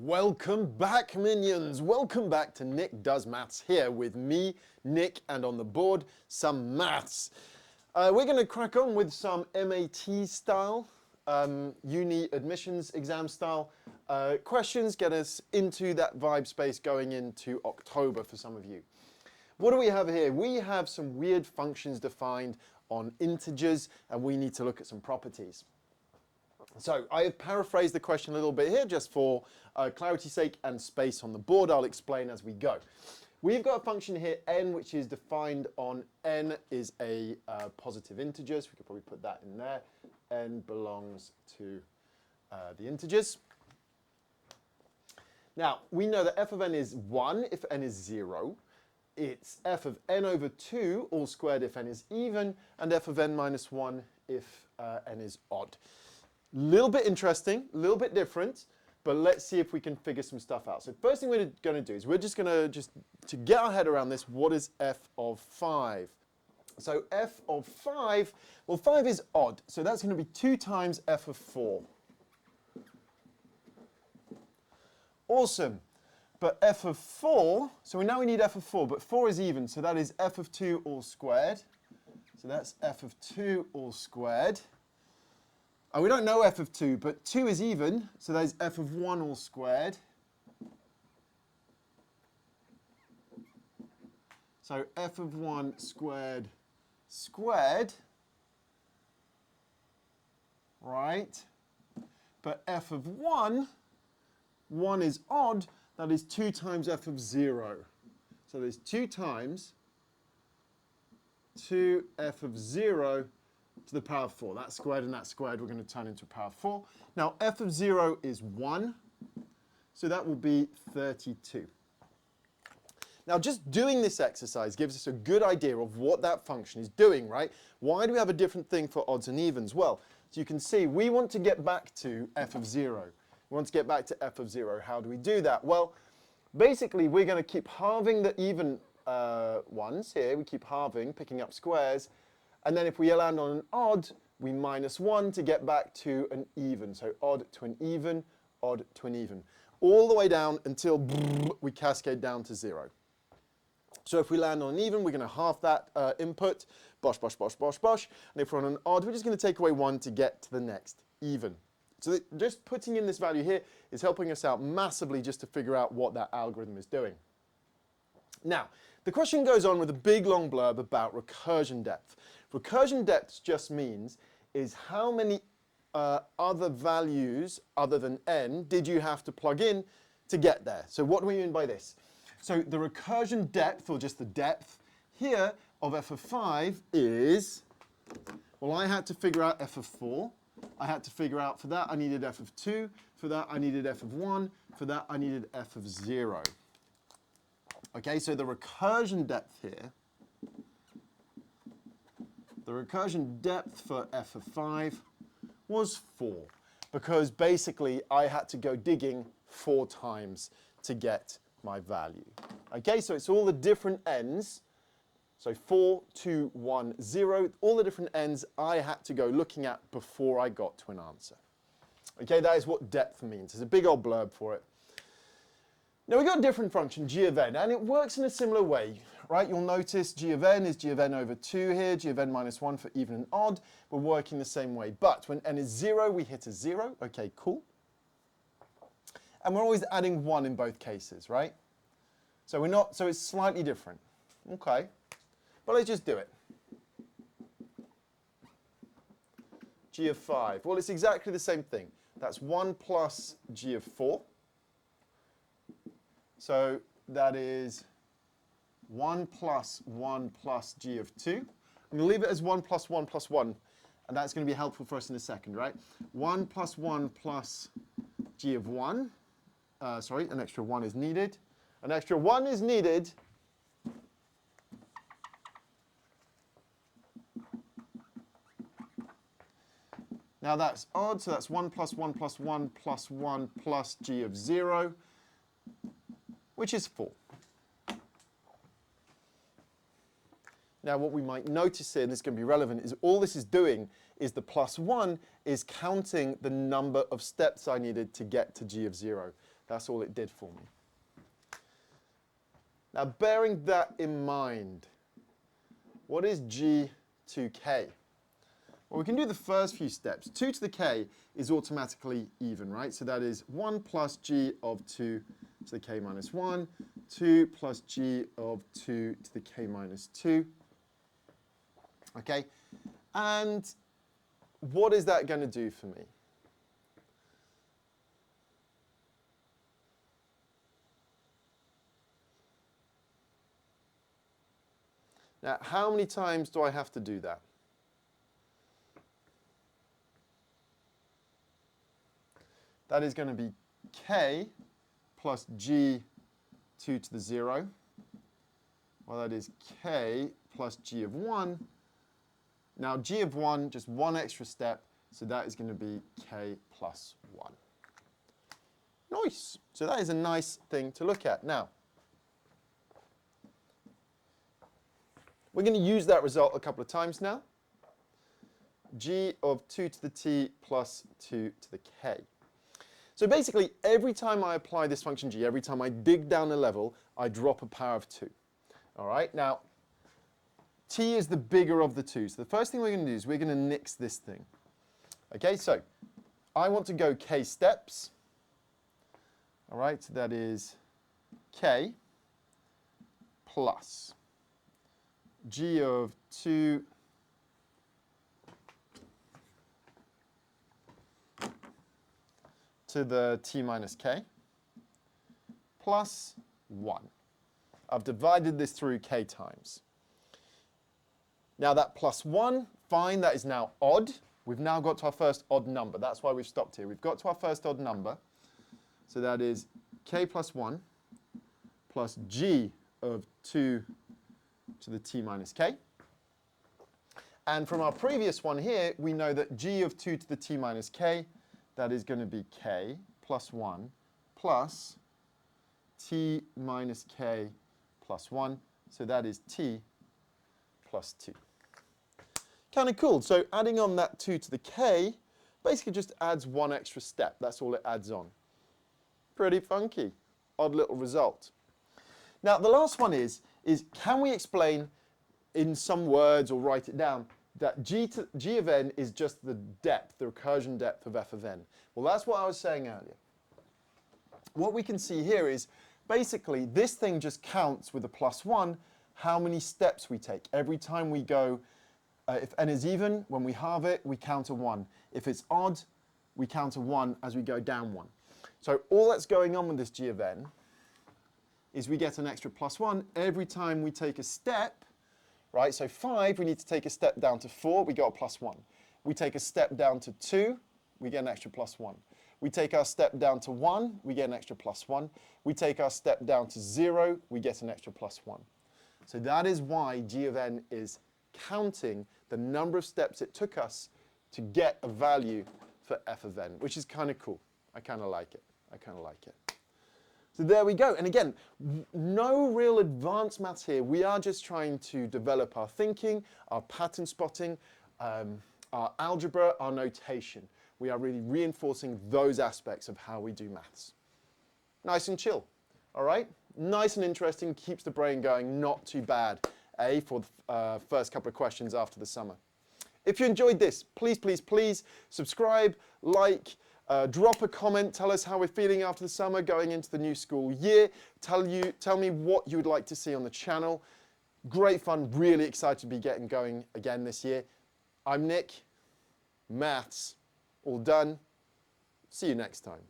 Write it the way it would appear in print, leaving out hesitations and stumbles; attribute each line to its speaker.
Speaker 1: Welcome back, minions. Welcome back to Nick Does Maths here with me, Nick, and on the board, some maths. We're going to crack on with some MAT style, uni admissions exam style questions, get us into that vibe space going into October for some of you. What do we have here? We have some weird functions defined on integers, and we need to look at some properties. So I have paraphrased the question a little bit here just for clarity's sake and space on the board. I'll explain as we go. We've got a function here, n, which is defined on n is a positive integer, so we could probably put that in there. N belongs to the integers. Now, we know that f of n is 1 if n is 0. It's f of n over 2 all squared if n is even, and f of n minus 1 if n is odd. Little bit interesting, a little bit different, but let's see if we can figure some stuff out. So first thing we're going to do is we're just going to get our head around this, what is f of 5? So f of 5, well 5 is odd, so that's going to be 2 times f of 4. Awesome. But f of 4, so now we need f of 4, but 4 is even, so that is f of 2 all squared. So that's f of 2 all squared. And we don't know f of 2, but 2 is even, so that is f of 1 all squared. So f of 1 squared squared, right? But f of 1 is odd, that is 2 times f of 0. So there's 2 times 2f of 0 to the power of 4. That squared and that squared we're going to turn into power of 4. Now f of 0 is 1, so that will be 32. Now just doing this exercise gives us a good idea of what that function is doing, right? Why do we have a different thing for odds and evens? Well, as you can see, we want to get back to f of 0. We want to get back to f of 0. How do we do that? Well, basically we're going to keep halving the even ones here. We keep halving, picking up squares. And then if we land on an odd, we minus 1 to get back to an even. So odd to an even, odd to an even. All the way down until we cascade down to 0. So if we land on an even, we're going to half that input, bosh, bosh, bosh, bosh, bosh. And if we're on an odd, we're just going to take away 1 to get to the next even. So just putting in this value here is helping us out massively just to figure out what that algorithm is doing. Now, the question goes on with a big long blurb about recursion depth. Recursion depth just means is how many other values other than n did you have to plug in to get there? So what do we mean by this? So the recursion depth, or just the depth here of f of 5 is, well, I had to figure out f of 4. I had to figure out, for that I needed f of 2, for that I needed f of 1, for that I needed f of 0. Okay, so the recursion depth here, the recursion depth for f of 5 was 4, because basically I had to go digging 4 times to get my value. Okay, so it's all the different n's. So 4, 2, 1, 0, all the different n's I had to go looking at before I got to an answer. Okay, that is what depth means. There's a big old blurb for it. Now we've got a different function, g of n, and it works in a similar way, right? You'll notice g of n is g of n over 2 here, g of n minus 1 for even and odd. We're working the same way, but when n is 0, we hit a 0. Okay, cool. And we're always adding 1 in both cases, right? So it's slightly different. Okay. But let's just do it. G of 5. Well, it's exactly the same thing. That's 1 plus g of 4. So that is 1 plus 1 plus g of 2. I'm going to leave it as 1 plus 1 plus 1. And that's going to be helpful for us in a second, right? 1 plus 1 plus g of 1. Sorry, an extra 1 is needed. An extra 1 is needed. Now that's odd, so that's 1 plus 1 plus 1 plus 1 plus g of 0, which is 4. Now what we might notice here, and this is going to be relevant, is all this is doing is the plus 1 is counting the number of steps I needed to get to g of 0. That's all it did for me. Now, bearing that in mind, what is g to k? Well, we can do the first few steps. 2 to the k is automatically even, right? So that is 1 plus g of 2 to the k minus 1, 2 plus g of 2 to the k minus 2. Okay? And what is that going to do for me? Now, how many times do I have to do that? That is going to be k plus g 2 to the 0. Well, that is k plus g of 1. Now, g of 1, just one extra step, so that is going to be k plus 1. Nice. So that is a nice thing to look at. Now, we're going to use that result a couple of times now. G of 2 to the t plus 2 to the k. So basically, every time I apply this function g, every time I dig down a level, I drop a power of 2. All right? Now, t is the bigger of the two. So the first thing we're going to do is we're going to nix this thing. Okay, so I want to go k steps. All right, so that is k plus g of 2 to the t minus k plus 1. I've divided this through k times. Now that plus 1, fine, that is now odd. We've now got to our first odd number. That's why we've stopped here. We've got to our first odd number. So that is k plus 1 plus g of 2 to the t minus k. And from our previous one here, we know that g of 2 to the t minus k, that is going to be k plus 1 plus t minus k plus 1. So that is t plus 2. Kind of cool. So adding on that 2 to the k basically just adds one extra step. That's all it adds on. Pretty funky. Odd little result. Now the last one is can we explain in some words or write it down that g of n is just the depth, the recursion depth of f of n? Well, that's what I was saying earlier. What we can see here is basically this thing just counts with a plus 1 how many steps we take. Every time we go, if n is even, when we halve it, we count a 1. If it's odd, we count a 1 as we go down 1. So all that's going on with this g of n is we get an extra plus 1 every time we take a step, right? So 5, we need to take a step down to 4, we got a plus 1. We take a step down to 2, we get an extra plus 1. We take our step down to 1, we get an extra plus 1. We take our step down to 0, we get an extra plus 1. So that is why g of n is counting the number of steps it took us to get a value for f of n, which is kind of cool. I kind of like it. I kind of like it. So there we go. And again, no real advanced maths here. We are just trying to develop our thinking, our pattern spotting, our algebra, our notation. We are really reinforcing those aspects of how we do maths. Nice and chill. All right? Nice and interesting, keeps the brain going, not too bad, for the first couple of questions after the summer. If you enjoyed this, please, please, please subscribe, like, drop a comment, tell us how we're feeling after the summer, going into the new school year. Tell me what you would like to see on the channel. Great fun, really excited to be getting going again this year. I'm Nick, maths, all done. See you next time.